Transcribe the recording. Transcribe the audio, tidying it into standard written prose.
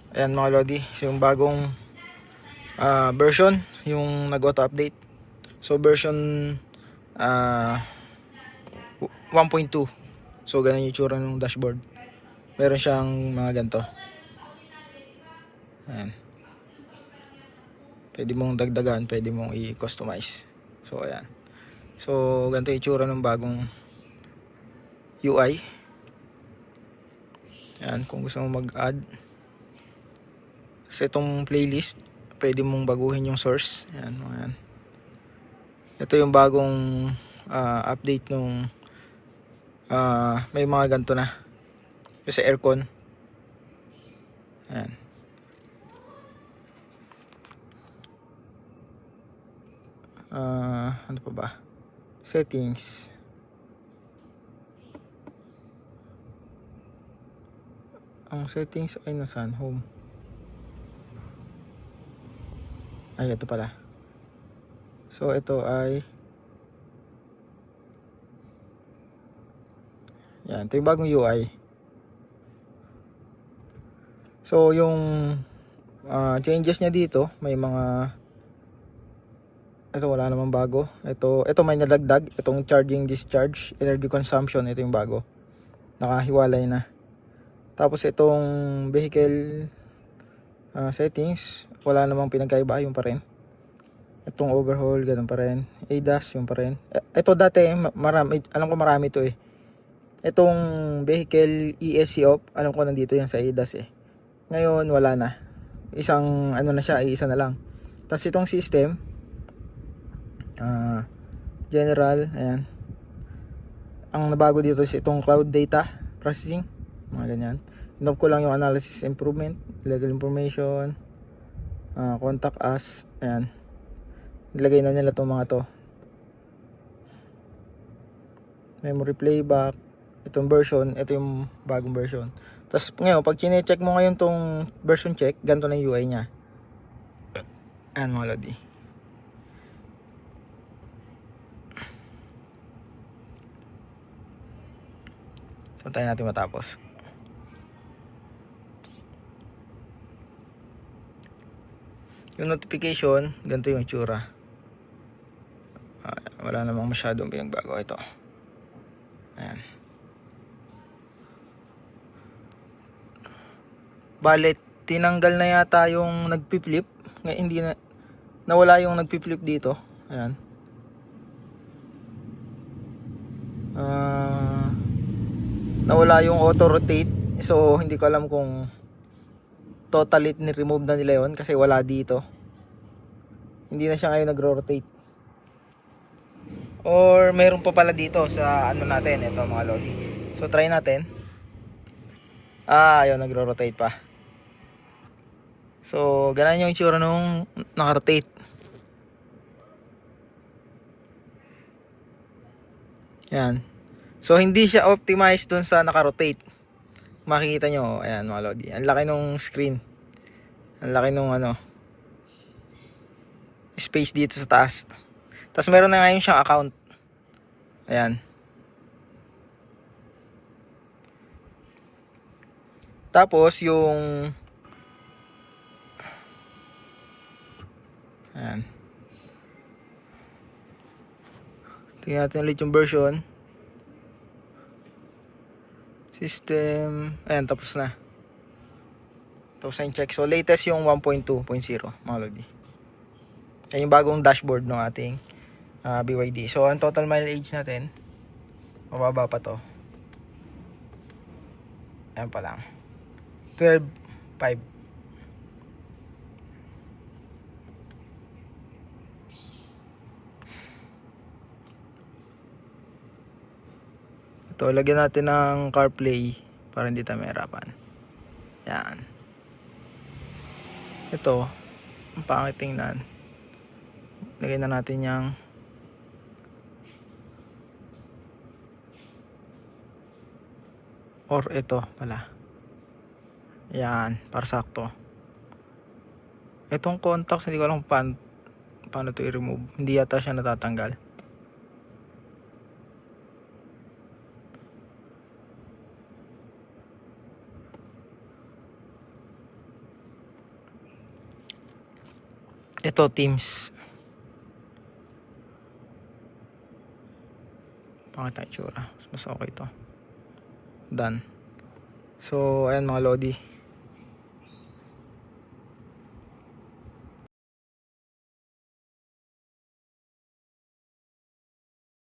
Ayan mga Lodi, so yung bagong version, yung nag-auto update. So version uh, 1.2. So ganun yung itsura ng dashboard. Meron siyang mga ganito. Ayan. Pwede mong dagdagan, pwede mong i-customize. So ayan. So ganito yung itsura ng bagong UI. Ayan, kung gusto mong mag-add sa itong playlist, pwede mong baguhin yung source. Ayan, ayan. Ito yung bagong update nung may mga ganito na. Kasi aircon. Ayan. Ano pa ba? Settings. Ang settings ay nasaan? Home. Ay, ito pala. So, ito ay yan. Ito yung bagong UI. So, yung changes niya dito, may mga ito wala namang bago. Ito may nadagdag. Itong charging, discharge, energy consumption. Ito yung bago. Nakahiwalay na. Tapos itong vehicle settings, wala namang pinagkaiba, yung pa rin. Itong overhaul, ganun pa rin. ADAS, yung pa rin. Ito dati, marami, alam ko marami to eh. Itong vehicle ESC off, alam ko nandito yan sa ADAS eh. Ngayon, wala na. Isang, ano na siya, isa na lang. Tapos itong system, general, ayan. Ang nabago dito is itong cloud data processing, mga ganyan. Inoff ko lang yung analysis improvement, legal information, contact us, ayan. Nilagay na nila itong mga to. Memory playback, itong version, ito yung bagong version. Tapos ngayon, pag chine-check mo ngayon tong version check, ganito na yung UI nya. Ayan mga Lodi. So tayo natin matapos. Yung notification, ganito yung itsura. Wala namang masyadong pinagbago ito. Ayan. Balit, tinanggal na yata yung nagpi-flip. Ngayon hindi na, nawala yung nagpi-flip dito. Ayan. Nawala yung auto rotate. So hindi ko alam kung totally ni-remove na nila yon kasi wala dito. Hindi na siya ngayon nagro-rotate. Or meron pa pala dito sa ano natin, ito mga Lodi. So try natin. Ayun, nagro-rotate pa. So ganun yung itsura nung naka-rotate. Yan. So hindi siya optimized dun sa naka-rotate. Makikita nyo, ayan mga Lodi. Ang laki nung screen. Ang laki nung ano, space dito sa taas. Tapos meron na ngayon siyang account. Ayan. Tapos yung ayan. Tingnan natin ulit yung version. System. Ayan, tapos na. Tapos na yung check. So latest yung 1.2.0 mga Lodi. Ayan yung bagong dashboard ng ating BYD. So ang total mileage natin, mababa pa to. Ayan pa lang. 12.5. Ito, lagyan natin ng CarPlay para hindi tayo mahirapan. Yan. Ito, ang pangit tingnan. Lagyan na natin yung or ito pala. Yan, para sakto. Itong contacts, hindi ko alam paano ito i-remove. Hindi yata siya natatanggal. Ito Teams. Pakita yung tsura. Mas okay to. Done. So ayan mga lodi.